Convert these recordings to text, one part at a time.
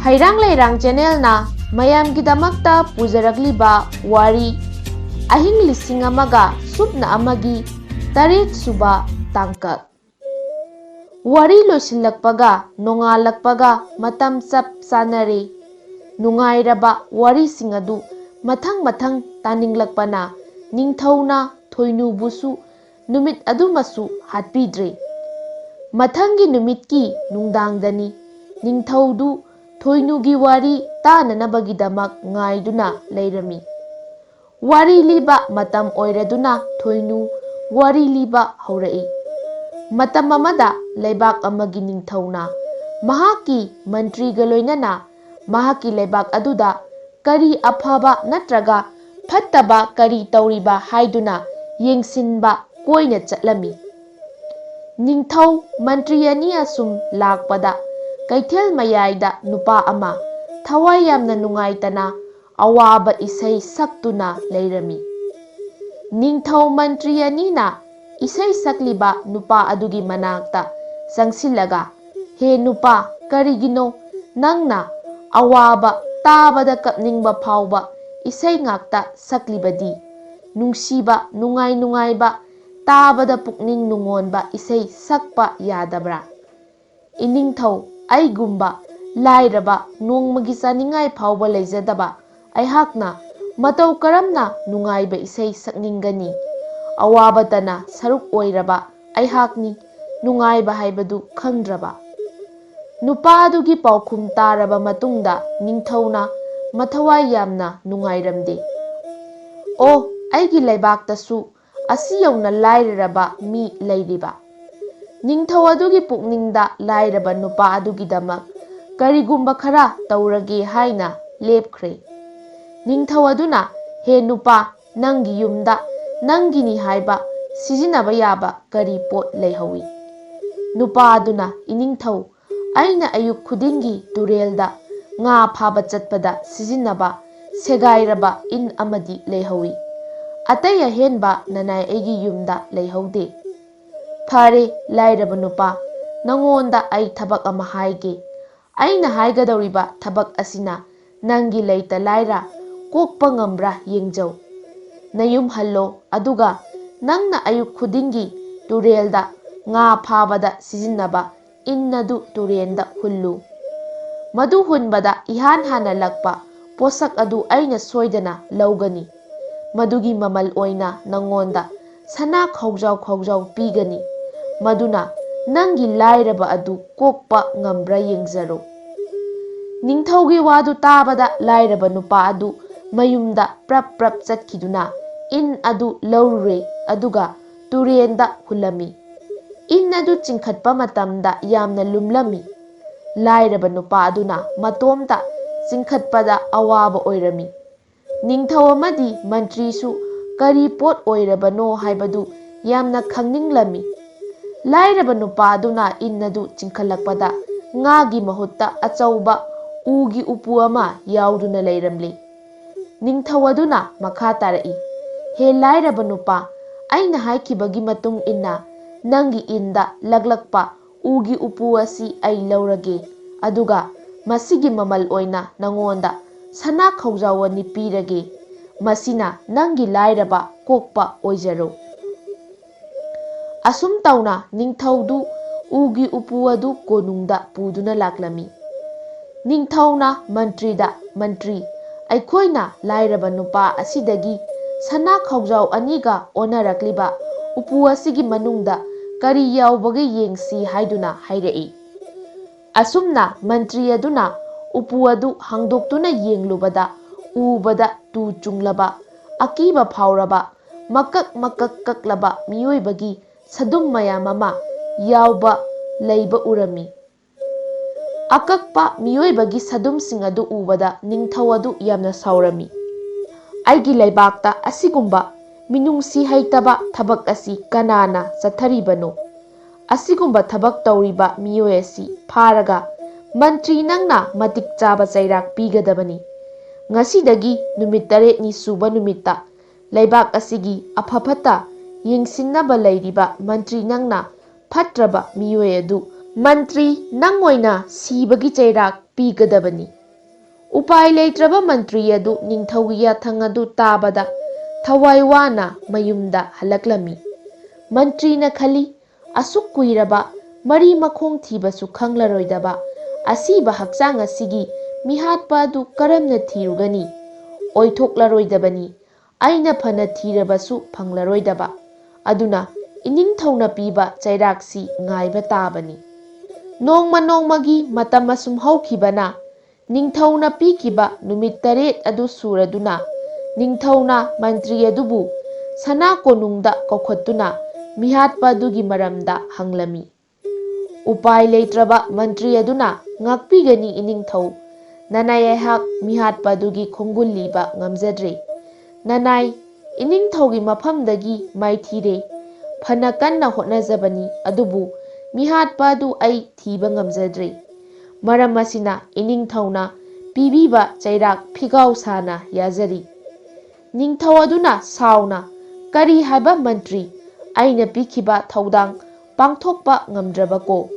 Hairang Lairang Channel na mayamgidamakta pujarakliba wari ahing lising amaga supna amagi tarit suba tangkak. Wari losilakpaga nongalakpaga matam sap sanare nungairaba wari singadu mathang taninglakpana ningthauna thoinubusu numit adumasu hatpidre. Mathangi numitki nungdangdani ningthaudu thoinugi wari tananabagidamak ngaiduna leirami. Wari liba matam oiraduna thoinu wari liba haurai. Matam amada leibak amagi ningthauna mahaki mantriga loinana mahaki leibak aduda kari afaba natraga fattaba kari tauriba haiduna yengsinba koina chatlami. Ningthau mantri ani asum lakpada Kaithel mayaida nupa ama thawai yamna nungaitana awaba isai saktuna leirami. Ningthau mantri anina isai sakliba nupa adugi manakta sangsilaga he nupa karigino nangna awaba tabada kapningba phawba isai ngakta saklibadi nungsiba nungaiba tabada pukning nungonba isai sakpa yadabra. Iningthau Aigumba lairaba nongmagi saningai phawba leijadaba aihakna matau karamna nungaiba isai sakningani awabatana saruk oiraba aihakni nungaiba haibadu khangdraba. Nupa adugi paukhum taraba matungda ningthauna mathawai yamna nungairamde. O aigi leibaktasu asi yauna lairaba mi leiriba. Ningthau adugi pukningda lairaba nupa adugidamak karigumba khara taurage haina lepkhre. Ningthau aduna he nupa nangi yumda nangini haiba sijinaba yaba kari pot leihawi. Nupa aduna iningthau aina ayuk khudingi turelda nga phaba chatpada sijinaba segairaba in amadi leihawi. Atai ahenba nanai aigi yumda leihaude. Phare lairaba nupa nangonda ai thabak ama haige. Aina haigadawriba thabak asina nangi leita laira kokpa ngambra yengjau. Nayum hallo aduga nangna ayuk khudingi turelda nga phabada sijinaba innadu turenda hullu. Madu hunbada ihan hana lakpa posak adu aina soidana laugani. Madugi mamal oina nangonda sana khawjau pigani. Maduna nangi lairaba adu kokpa ngambra yengjaro. Ningthaugi wadu tabada lairaba nupa adu mayumda prap chatkiduna in adu laurure aduga turenda hulami. In adu chingkhatpa matamda yamna lumlami. Lairaba nupa aduna matomta chingkhatpada awaba oirami. Ningthau amadi mantrisu kari pot oirabano haibadu yamna khangninglami. Lairaba nupa aduna innadu chingkhalakpada ngagi mahutta achauba ugi upu ama yauduna leiramli. Ningthau aduna makha tarai. He lairaba nupa aina haikibagi matung inna nangi inda laglakpa ugi upu asi ai laurage aduga masigi mamal oina nangonda sana khawjawani pirage masina nangi lairaba kokpa oijaro. Asum tauna ningthaudu ugi upu adu konungda puduna laklami. Ningthauna mantri aikoina lairaba nupa asidagi sana khawjau aniga onarakliba upu asigi manungda kari yaubage yengsi haiduna hairai. Asumna mantri aduna upu adu hangdoktuna yenglubada ubada tu chunglaba akiba phawraba makak kaklaba miyoibagi sadum mayam ama yauba leiba urami. Akakpa miyoibagi sadum singadu ubada ningthau adu yamna saurami. Aigi leibakta asigumba minungsi haitaba thabak asi kanana satharibano. Asigumba thabak tauriba miyoi asi pharaga mantri nangna matik chaba chairak pigadabani. Ngasidagi numit 8 ni suba numitta leibak asigi aphapata yengsinnaba leiriba mantri nangna phatraba miyoi adu mantri nangoina sibagi chairak ꯄꯤꯒꯗꯕꯅꯤ꯫ ꯎꯄꯥꯏ ꯂꯩꯇ꯭ꯔꯕ ꯃꯟꯇ꯭ꯔꯤ ꯑꯗꯨ ꯅꯤꯡꯊꯧꯒꯤ ꯌꯥꯊꯪ ꯑꯗꯨ ꯇꯥꯕꯗ ꯊꯋꯥꯏ ꯋꯥꯅ ꯃꯌꯨꯝꯗ ꯍꯜꯂꯛꯂꯝꯃꯤ꯫ ꯃꯟꯇ꯭ꯔꯤꯅ ꯈꯜꯂꯤ, ꯑꯁꯨꯛ ꯀꯨꯏꯔꯕ ꯃꯔꯤ ꯃꯈꯣꯡ ꯊꯤꯕꯁꯨ ꯈꯪꯂꯔꯣꯏꯗꯕ ꯑꯁꯤꯕ ꯍꯛꯆꯥꯡ ꯑꯁꯤꯒꯤ ꯃꯤꯍꯥꯠꯄ ꯑꯗꯨ ꯀꯔꯝꯅ ꯊꯤꯔꯨꯒꯅꯤ? ꯑꯣꯏꯊꯣꯛꯂꯔꯣꯏꯗꯕꯅꯤ꯫ ꯑꯩꯅ ꯐꯅ ꯊꯤꯔꯕꯁꯨ ꯐꯪꯂꯔꯣꯏꯗꯕ꯫ ꯑꯗꯨꯅ ꯏꯅꯤꯡꯊꯧꯅ ꯄꯤꯕ ꯆꯩꯔꯥꯛꯁꯤ ꯉꯥꯏꯕ ꯇꯥꯕꯅꯤ꯫ ꯅꯣꯡꯃ ꯅꯣꯡꯃꯒꯤ ꯃꯇꯝ ꯑꯁꯨꯝ ꯍꯧꯈꯤꯕꯅ ꯅꯤꯡꯊꯧꯅ ꯄꯤꯈꯤꯕ ꯅꯨꯃꯤꯠ 8 ꯑꯗꯨ ꯁꯨꯔꯗꯨꯅ ꯅꯤꯡꯊꯧꯅ ꯃꯟꯇ꯭ꯔꯤ ꯑꯗꯨꯕꯨ ꯁꯅꯥ ꯀꯣꯅꯨꯡꯗ ꯀꯧꯈꯠꯇꯨꯅ ꯃꯤꯍꯥꯠꯄ ꯑꯗꯨꯒꯤ ꯃꯔꯝꯗ ꯍꯪꯂꯝꯃꯤ꯫ ꯎꯄꯥꯏ ꯂꯩꯇ꯭ꯔꯕ ꯃꯟꯇ꯭ꯔꯤ ꯑꯗꯨꯅ ꯉꯥꯛꯄꯤꯒꯅꯤ ꯏꯅꯤꯡꯊꯧ, ꯅꯅꯥꯏ ꯑꯩꯍꯥꯛ ꯃꯤꯍꯥꯠꯄ ꯑꯗꯨꯒꯤ ꯈꯣꯡꯒꯨꯜ ꯂꯤꯕ ꯉꯝꯖꯗ꯭ꯔꯦ꯫ ꯅꯅꯥꯏ, ꯏꯅꯤꯡꯊꯧꯒꯤ ꯃꯐꯝꯗꯒꯤ ꯃꯥꯏꯊꯤꯔꯦ꯫ ꯐꯅ ꯀꯟꯅ ꯍꯣꯠꯅꯖꯕꯅꯤ, ꯑꯗꯨꯕꯨ ꯃꯤꯍꯥꯠꯄ ꯑꯗꯨ ꯑꯩ ꯊꯤꯕ ꯉꯝꯖꯗ꯭ꯔꯦ꯫ ꯃꯔꯝ ꯑꯁꯤꯅ ꯏꯅꯤꯡꯊꯧꯅ ꯄꯤꯕꯤꯕ ꯆꯩꯔꯥꯛ ꯐꯤꯒꯥꯎ ꯁꯥꯅ ꯌꯥꯖꯔꯤ꯫ ꯅꯤꯡꯊꯧ ꯑꯗꯨꯅ ꯁꯥꯎꯅ, ꯀꯔꯤ ꯍꯥꯏꯕ ꯃꯟꯇ꯭ꯔꯤ, ꯑꯩꯅ ꯄꯤꯈꯤꯕ ꯊꯧꯗꯥꯡ ꯄꯥꯡꯊꯣꯛꯄ ꯉꯝꯗ꯭ꯔꯕꯀꯣ?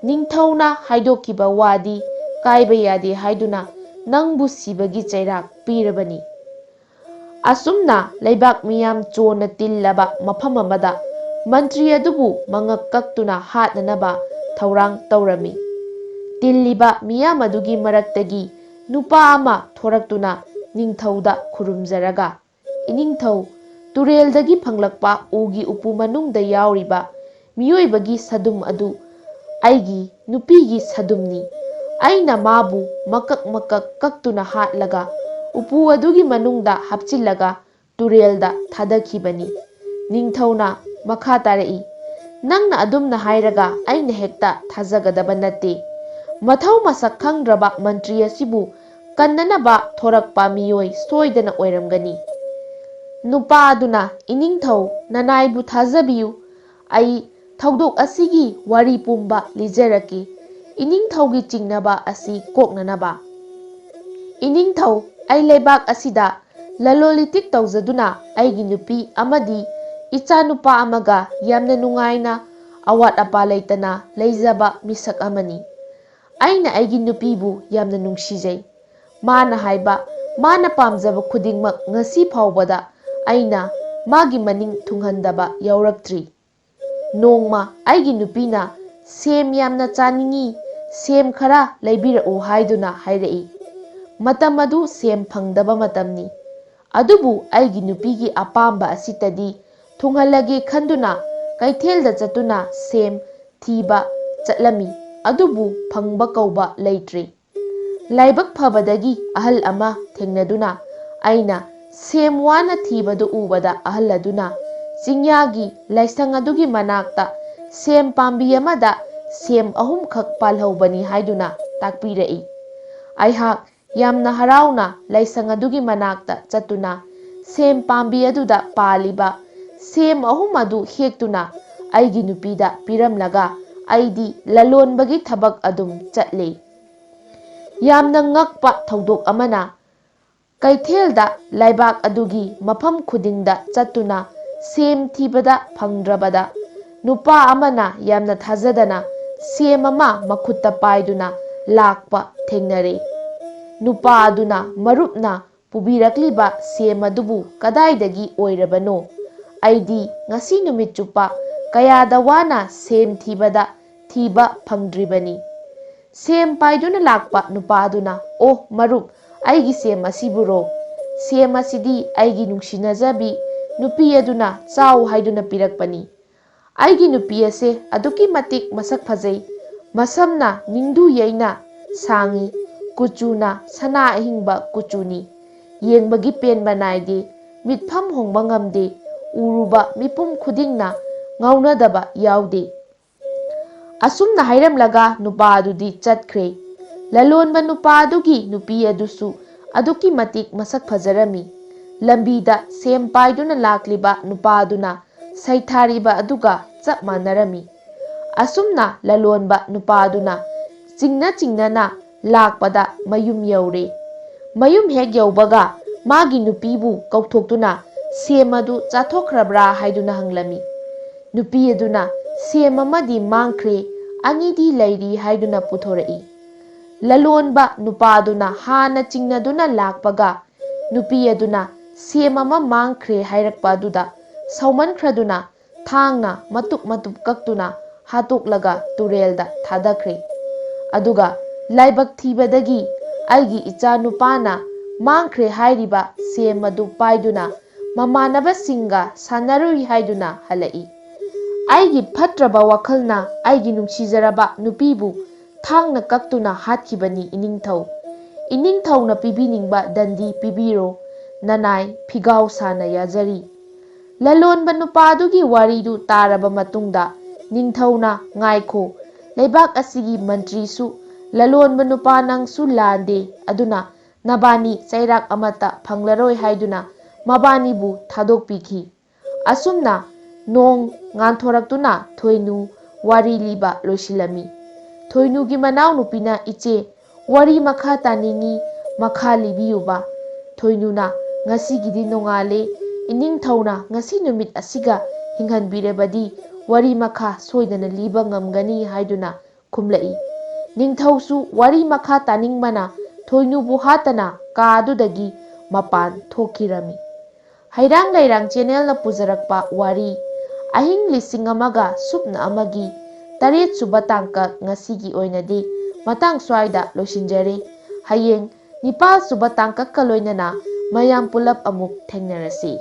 ꯅꯤꯡꯊꯧꯅ ꯍꯥꯏꯗꯣꯛꯈꯤꯕ ꯋꯥꯗꯤ ꯀꯥꯏꯕ ꯌꯥꯗꯦ ꯍꯥꯏꯗꯨꯅ ꯅꯪꯕꯨ ꯁꯤꯕꯒꯤ ꯆꯩꯔꯥꯛ ꯄꯤꯔꯕꯅꯤ꯫ ꯑꯁꯨꯝꯅ ꯂꯩꯕꯥꯛ ꯃꯤꯌꯥꯝ ꯆꯣꯅ ꯇꯤꯜꯂꯕ ꯃꯐꯝ ꯑꯃꯗ ꯃꯟꯇ꯭ꯔꯤ ꯑꯗꯨꯕꯨ ꯃꯉꯛ ꯀꯛꯇꯨꯅ ꯍꯥꯠꯅꯅꯕ ꯊꯧꯔꯥꯡ ꯇꯧꯔꯝꯃꯤ꯫ ꯇꯤꯜꯂꯤꯕ ꯃꯤꯌꯥꯝ ꯑꯗꯨꯒꯤ ꯃꯔꯛꯇꯒꯤ ꯅꯨꯄꯥ ꯑꯃ ꯊꯣꯔꯛꯇꯨꯅ ꯅꯤꯡꯊꯧꯗ ꯈꯨꯔꯨꯝꯖꯔꯒ, ꯏꯅꯤꯡꯊꯧ, ꯇꯨꯔꯦꯜꯗꯒꯤ ꯐꯪꯂꯛꯄ ꯎꯒꯤ ꯎꯄꯨ ꯃꯅꯨꯡꯗ ꯌꯥꯎꯔꯤꯕ ꯃꯤꯑꯣꯏꯕꯒꯤ ꯁꯗꯨꯝ ꯑꯗꯨ ꯑꯩꯒꯤ ꯅꯨꯄꯤꯒꯤ ꯁꯗꯨꯝꯅꯤ꯫ ꯑꯩꯅ ꯃꯥꯕꯨ ꯃꯀꯛ ꯃꯀꯛ ꯀꯛꯇꯨꯅ ꯍꯥꯠꯂꯒ ꯎꯄꯨ ꯑꯗꯨꯒꯤ ꯃꯅꯨꯡꯗ ꯍꯥꯞꯆꯤꯜꯂꯒ ꯇꯨꯔꯦꯜꯗ ꯊꯥꯗꯈꯤꯕꯅꯤ꯫ ꯅꯤꯡꯊꯧꯅ ꯃꯈꯥ ꯇꯥꯔꯛꯏ, ꯅꯪꯅ ꯑꯗꯨꯝꯅ ꯍꯥꯏꯔꯒ ꯑꯩꯅ ꯍꯦꯛꯇ ꯊꯥꯖꯒꯗꯕ ꯅꯠꯇꯦ꯫ ꯃꯊꯧ ꯃꯁꯛ ꯈꯪꯗ꯭ꯔꯕ ꯃꯟꯇ꯭ꯔꯤ ꯑꯁꯤꯕꯨ ꯀꯟꯅꯅꯕ ꯊꯣꯔꯛꯄ ꯃꯤꯑꯣꯏ ꯁꯣꯏꯗꯅ ꯑꯣꯏꯔꯝꯒꯅꯤ꯫ ꯅꯨꯄꯥ ꯑꯗꯨꯅ, ꯏꯅꯤꯡꯊꯧ, ꯅꯅꯥꯏꯕꯨ ꯊꯥꯖꯕꯤꯌꯨ, ꯑꯩ ꯊꯧꯗꯣꯛ ꯑꯁꯤꯒꯤ ꯋꯥꯔꯤ ꯄꯨꯝꯕ ꯂꯤꯖꯔꯛꯀꯦ, ꯏꯅꯤꯡꯊꯧꯒꯤ ꯆꯤꯡꯅꯕ ꯑꯁꯤ ꯀꯣꯛꯅꯅꯕ꯫ ꯏꯅꯤꯡꯊꯧ, ꯑꯩ ꯂꯩꯕꯥꯛ ꯑꯁꯤꯗ ꯂꯂꯣꯟ ꯏꯇꯤꯛ ꯇꯧꯖꯗꯨꯅ ꯑꯩꯒꯤ ꯅꯨꯄꯤ ꯑꯃꯗꯤ ꯏꯆꯥꯅꯨꯄꯥ ꯑꯃꯒ ꯌꯥꯝꯅ ꯅꯨꯡꯉꯥꯏꯅ ꯑꯋꯥꯠ ꯑꯄꯥ ꯂꯩꯇꯅ ꯂꯩꯖꯕ ꯃꯤꯁꯛ ꯑꯃꯅꯤ꯫ ꯑꯩꯅ ꯑꯩꯒꯤ ꯅꯨꯄꯤꯕꯨ ꯌꯥꯝꯅ ꯅꯨꯡꯁꯤꯖꯩ꯫ ꯃꯥꯅ ꯍꯥꯏꯕ, ꯃꯥꯅ ꯄꯥꯝꯖꯕ ꯈꯨꯗꯤꯡꯃꯛ ꯉꯁꯤ ꯐꯥꯎꯕꯗ ꯑꯩꯅ ꯃꯥꯒꯤ ꯃꯅꯤꯡ ꯊꯨꯡꯍꯟꯗꯕ ꯌꯥꯎꯔꯛꯇ꯭ꯔꯤ꯫ ꯅꯣꯡꯃ ꯑꯩꯒꯤ ꯅꯨꯄꯤꯅ ꯁꯦꯝ ꯌꯥꯝꯅ ꯆꯥꯅꯤꯡꯏ, ꯁꯦꯝ ꯈꯔ ꯂꯩꯕꯤꯔꯛꯎ ꯍꯥꯏꯗꯨꯅ ꯍꯥꯏꯔꯛꯏ꯫ ꯃꯇꯝ ꯑꯗꯨ ꯁꯦꯝ ꯐꯪꯗꯕ ꯃꯇꯝꯅꯤ꯫ ꯑꯗꯨꯕꯨ ꯑꯩꯒꯤ ꯅꯨꯄꯤꯒꯤ ꯑꯄꯥꯝꯕ ꯑꯁꯤꯇꯗꯤ ꯊꯨꯡꯍꯜꯂꯒꯦ ꯈꯟꯗꯨꯅ ꯀꯩꯊꯦꯜꯗ ꯆꯠꯇꯨꯅ ꯁꯦꯝ ꯊꯤꯕ ꯆꯠꯂꯝꯃꯤ, ꯑꯗꯨꯕꯨ ꯐꯪꯕ ꯀꯧꯕ ꯂꯩꯇ꯭ꯔꯦ꯫ ꯂꯥꯏꯕꯛ ꯐꯕꯗꯒꯤ ꯑꯍꯜ ꯑꯃ ꯊꯦꯡꯅꯗꯨꯅ ꯑꯩꯅ ꯁꯦꯝ ꯋꯥꯅ ꯊꯤꯕꯗꯨ ꯎꯕꯗ ꯑꯍꯜ ꯑꯗꯨꯅ ꯆꯤꯡꯌꯥꯒꯤ ꯂꯥꯏꯁꯪ ꯑꯗꯨꯒꯤ ꯃꯅꯥꯛꯇ ꯁꯦꯝ ꯄꯥꯝꯕꯤ ꯑꯃꯗ ꯁꯦꯝ 3 ꯈꯛ ꯄꯥꯜꯍꯧꯕꯅꯤ ꯍꯥꯏꯗꯨꯅ ꯇꯥꯛꯄꯤꯔꯛꯏ꯫ ꯑꯩꯍꯥꯛ ꯌꯥꯝꯅ ꯍꯔꯥꯎꯅ ꯂꯥꯏꯁꯪ ꯑꯗꯨꯒꯤ ꯃꯅꯥꯛꯇ ꯆꯠꯇꯨꯅ ꯁꯦꯝ ꯄꯥꯝꯕꯤ ꯑꯗꯨꯗ ꯄꯥꯜꯂꯤꯕ ꯁꯦꯝ 3 ꯑꯗꯨ ꯍꯦꯛꯇꯨꯅ ꯑꯩꯒꯤ ꯅꯨꯄꯤꯗ ꯄꯤꯔꯝꯂꯒ ꯑꯩꯗꯤ ꯂꯂꯣꯟꯕꯒꯤ ꯊꯕꯛ ꯑꯗꯨꯝ ꯆꯠꯂꯦ꯫ ꯌꯥꯝꯅ ꯉꯛꯄ ꯊꯧꯗꯣꯛ ꯑꯃꯅ, ꯀꯩꯊꯦꯜꯗ ꯂꯩꯕꯥꯛ ꯑꯗꯨꯒꯤ ꯃꯐꯝ ꯈꯨꯗꯤꯡꯗ ꯆꯠꯇꯨꯅ ꯁꯦꯝ ꯊꯤꯕꯗ ꯐꯪꯗ꯭ꯔꯕꯗ ꯅꯨꯄꯥ ꯑꯃꯅ ꯌꯥꯝꯅ ꯊꯥꯖꯗꯅ ꯁꯦꯝ ꯑꯃ ꯃꯈꯨꯠꯇ ꯄꯥꯏꯗꯨꯅ ꯂꯥꯛꯄ ꯊꯦꯡꯅꯔꯦ꯫ ꯅꯨꯄꯥ ꯑꯗꯨꯅ ꯃꯔꯨꯞꯅ ꯄꯨꯕꯤꯔꯛꯂꯤꯕ ꯁꯦꯝ ꯑꯗꯨꯕꯨ ꯀꯗꯥꯏꯗꯒꯤ ꯑꯣꯏꯔꯕꯅꯣ? ꯑꯩꯗꯤ ꯉꯁꯤ ꯅꯨꯃꯤꯠ ꯆꯨꯞꯄ ꯀꯌꯥꯗ ꯋꯥꯅ ꯁꯦꯝ ꯊꯤꯕꯗ ꯊꯤꯕ ꯐꯪꯗ꯭ꯔꯤꯕꯅꯤ꯫ ꯁꯦꯝ ꯄꯥꯏꯗꯨꯅ ꯂꯥꯛꯄ ꯅꯨꯄꯥ ꯑꯗꯨꯅ, ꯑꯣ ꯃꯔꯨꯞ, ꯑꯩꯒꯤ ꯁꯦꯝ ꯑꯁꯤꯕꯨꯔꯣ? ꯁꯦꯝ ꯑꯁꯤꯗꯤ ꯑꯩꯒꯤ ꯅꯨꯡꯁꯤꯅꯖꯕꯤ ꯅꯨꯄꯤ ꯑꯗꯨꯅ ꯆꯥꯎ ꯍꯥꯏꯗꯨꯅ ꯄꯤꯔꯛꯄꯅꯤ꯫ ꯑꯩꯒꯤ ꯅꯨꯄꯤ ꯑꯁꯦ ꯑꯗꯨꯛꯀꯤ ꯃꯇꯤꯛ ꯃꯁꯛ ꯐꯖꯩ꯫ ꯃꯁꯝꯅ ꯅꯤꯡꯗꯨ ꯌꯩꯅ ꯁꯥꯡꯏ, ꯀꯨꯆꯨꯅ ꯁꯅꯥ ꯑꯍꯤꯡꯕ ꯀꯨꯆꯨꯅꯤ꯫ ꯌꯦꯡꯕꯒꯤ ꯄꯦꯟꯕ ナꯏꯗꯦ, ꯃꯤꯠꯐꯝ ꯍꯣꯡꯕ ꯉꯝꯗꯦ, ꯎꯔꯨꯕ ꯃꯤꯄꯨꯝ ꯈꯨꯗꯤꯡꯅ ꯉꯥꯎꯅꯗꯕ ꯌꯥꯎꯗꯦ꯫ ꯑꯁꯨꯝꯅ ꯍꯥꯏꯔꯝꯂꯒ ꯅꯨꯄꯥ ꯑꯗꯨꯗꯤ ꯆꯠꯈ꯭ꯔꯦ꯫ ꯂꯂꯣꯟꯕ ꯅꯨꯄꯥ ꯑꯗꯨꯒꯤ ꯅꯨꯄꯤ ꯑꯗꯨꯁꯨ ꯑꯗꯨꯛꯀꯤ ꯃꯇꯤꯛ ꯃꯁꯛ ꯐꯖꯔꯝꯃꯤ꯫ ꯂꯝꯕꯤꯗ ꯁꯦꯝ ꯄꯥꯏꯗꯨꯅ ꯂꯥꯛꯂꯤꯕ ꯅꯨꯄꯥ ꯑꯗꯨꯅ ꯁꯩꯊꯥꯔꯤꯕ ꯑꯗꯨꯒ ꯆꯞ ꯃꯥꯟꯅꯔꯝꯃꯤ꯫ ꯑꯁꯨꯝꯅ ꯂꯂꯣꯟꯕ ꯅꯨꯄꯥ ꯑꯗꯨꯅ ꯆꯤꯡꯅ ꯂꯥꯛꯄꯗ ꯃꯌꯨꯝ ꯌꯧꯔꯦ꯫ ꯃꯌꯨꯝ ꯍꯦꯛ ꯌꯧꯕꯒ ꯃꯥꯒꯤ ꯅꯨꯄꯤꯕꯨ ꯀꯧꯊꯣꯛꯇꯨꯅ ꯁꯦꯝ ꯑꯗꯨ ꯆꯥꯊꯣꯛꯈ꯭ꯔꯕ꯭ꯔꯥ ꯍꯥꯏꯗꯨꯅ ꯍꯪꯂꯝꯃꯤ꯫ ꯅꯨꯄꯤ ꯑꯗꯨꯅ ꯁꯦꯝ ꯑꯃꯗꯤ ꯃꯥꯡꯈ꯭ꯔꯦ, 2ꯗꯤ ꯂꯩꯔꯤ ꯍꯥꯏꯗꯨꯅ ꯄꯨꯊꯣꯔꯛꯏ꯫ ꯂꯂꯣꯟꯕ ꯅꯨꯄꯥꯗꯨꯅ ꯍꯥꯟꯅ ꯆꯤꯡꯅꯗꯨꯅ ꯂꯥꯛꯄꯒ ꯅꯨꯄꯤ ꯑꯗꯨꯅ ꯁꯦꯝ ꯑꯃ ꯃꯥꯡꯈ꯭ꯔꯦ ꯍꯥꯏꯔꯛꯄ ꯑꯗꯨꯗ ꯁꯥꯎꯃꯟꯈ꯭ꯔꯗꯨꯅ ꯊꯥꯡꯅ ꯃꯇꯨꯞ ꯃꯇꯨꯞ ꯀꯛꯇꯨꯅ ꯍꯥꯠꯇꯣꯛꯂꯒ ꯇꯨꯔꯦꯜꯗ ꯊꯥꯗꯈ꯭ꯔꯦ꯫ ꯑꯗꯨꯒ ꯂꯥꯏꯕꯛ ꯊꯤꯕꯗꯒꯤ ꯑꯩꯒꯤ ꯏꯆꯥ ꯅꯨꯄꯥꯅ ꯃꯥꯡꯈ꯭ꯔꯦ ꯍꯥꯏꯔꯤꯕ ꯁꯦꯝ ꯑꯗꯨ ꯄꯥꯏꯗꯨꯅ ꯃꯃꯥꯟꯅꯕꯁꯤꯡꯒ ꯁꯥꯟꯅꯔꯨꯏ ꯍꯥꯏꯗꯨꯅ ꯍꯜꯂꯛꯏ꯫ ꯑꯩꯒꯤ ꯐꯠꯇ꯭ꯔꯕ ꯋꯥꯈꯜꯅ ꯑꯩꯒꯤ ꯅꯨꯡꯁꯤꯖꯔꯕ ꯅꯨꯄꯤꯕꯨ ꯊꯥꯡꯅ ꯀꯛꯇꯨꯅ ꯍꯥꯠꯈꯤꯕꯅꯤ ꯏꯅꯤꯡꯊꯧ꯫ ꯏꯅꯤꯡꯊꯧꯅ ꯄꯤꯕꯤꯅꯤꯡꯕ ꯗꯟꯗꯤ ꯄꯤꯕꯤꯔꯣ, ꯅꯅꯥꯏ ꯐꯤꯒꯥꯎ ꯁꯥꯅ ꯌꯥꯖꯔꯤ꯫ ꯂꯂꯣꯟꯕ ꯅꯨꯄꯥꯗꯨꯒꯤ ꯋꯥꯔꯤꯗꯨ ꯇꯥꯔꯕ ꯃꯇꯨꯡꯗ ꯅꯤꯡꯊꯧꯅ ꯉꯥꯏꯈꯣ, ꯂꯩꯕꯥꯛ ꯑꯁꯤꯒꯤ ꯃꯟꯇ꯭ꯔꯤꯁꯨ ꯂꯂꯣꯟꯕ ꯅꯨꯄꯥ ꯅꯪꯁꯨ ꯂꯥꯟꯗꯦ, ꯑꯗꯨꯅ ꯅꯕꯥꯅꯤ ꯆꯩꯔꯥꯛ ꯑꯃꯠꯇ ꯐꯪꯂꯔꯣꯏ ꯍꯥꯏꯗꯨꯅ ꯃꯕꯥꯅꯤꯕꯨ ꯊꯥꯗꯣꯛꯄꯤꯈꯤ꯫ ꯑꯁꯨꯝꯅ ꯅꯣꯡ ꯉꯥꯟꯊꯣꯔꯛꯇꯨꯅ ꯊꯣꯏꯅꯨ ꯋꯥꯔꯤ ꯂꯤꯕ ꯂꯣꯏꯁꯤꯜꯂꯝꯃꯤ꯫ ꯊꯣꯏꯅꯨꯒꯤ ꯃꯅꯥꯎꯅꯨꯄꯤꯅ ꯏꯆꯦ, ꯋꯥꯔꯤ ꯃꯈꯥ ꯇꯥꯅꯤꯡꯉꯤ, ꯃꯈꯥ ꯂꯤꯕꯤꯌꯨꯕ꯫ ꯊꯣꯏꯅꯨꯅ ꯉꯁꯤꯒꯤꯗꯤ ꯅꯣꯡꯉꯥꯜꯂꯦ, ꯏꯅꯤꯡꯊꯧꯅ ꯉꯁꯤ ꯅꯨꯃꯤꯠ ꯑꯁꯤꯒ ꯍꯤꯡꯍꯟꯕꯤꯔꯕꯗꯤ ꯋꯥꯔꯤ ꯃꯈꯥ ꯁꯣꯏꯗꯅ ꯂꯤꯕ ꯉꯝꯒꯅꯤ ꯍꯥꯏꯗꯨꯅ ꯈꯨꯝꯂꯛꯏ꯫ ꯅꯤꯡꯊꯧꯁꯨ ꯋꯥꯔꯤ ꯃꯈꯥ ꯇꯥꯅꯤꯡꯕꯅ ꯊꯣꯏꯅꯨꯕꯨ ꯍꯥꯠꯇꯅ ꯀꯥꯗꯨꯗꯒꯤ ꯃꯄꯥꯟ ꯊꯣꯛꯈꯤꯔꯝꯃꯤ꯫ ꯍꯩꯔꯥꯡ ꯂꯩꯔꯥꯡ ꯆꯦꯅꯦꯜꯅ ꯄꯨꯖꯔꯛꯄ ꯋꯥꯔꯤ ꯑꯍꯤꯡ 1001ꯒ ꯁꯨꯞꯅ ꯑꯃꯒꯤ 8ꯁꯨꯕ ꯇꯥꯡꯀꯛ ꯉꯁꯤꯒꯤ ꯑꯣꯏꯅꯗꯤ ꯃꯇꯥꯡ ꯁ꯭ꯋꯥꯏꯗ ꯂꯣꯏꯁꯤꯟꯖꯔꯦ꯫ ꯍꯌꯦꯡ 9ꯁꯨꯕ ꯇꯥꯡꯀꯛꯀ ꯂꯣꯏꯅꯅ ꯃꯌꯥꯝ ꯄꯨꯂꯞ ꯑꯃꯨꯛ ꯊꯦꯡꯅꯔꯁꯤ꯫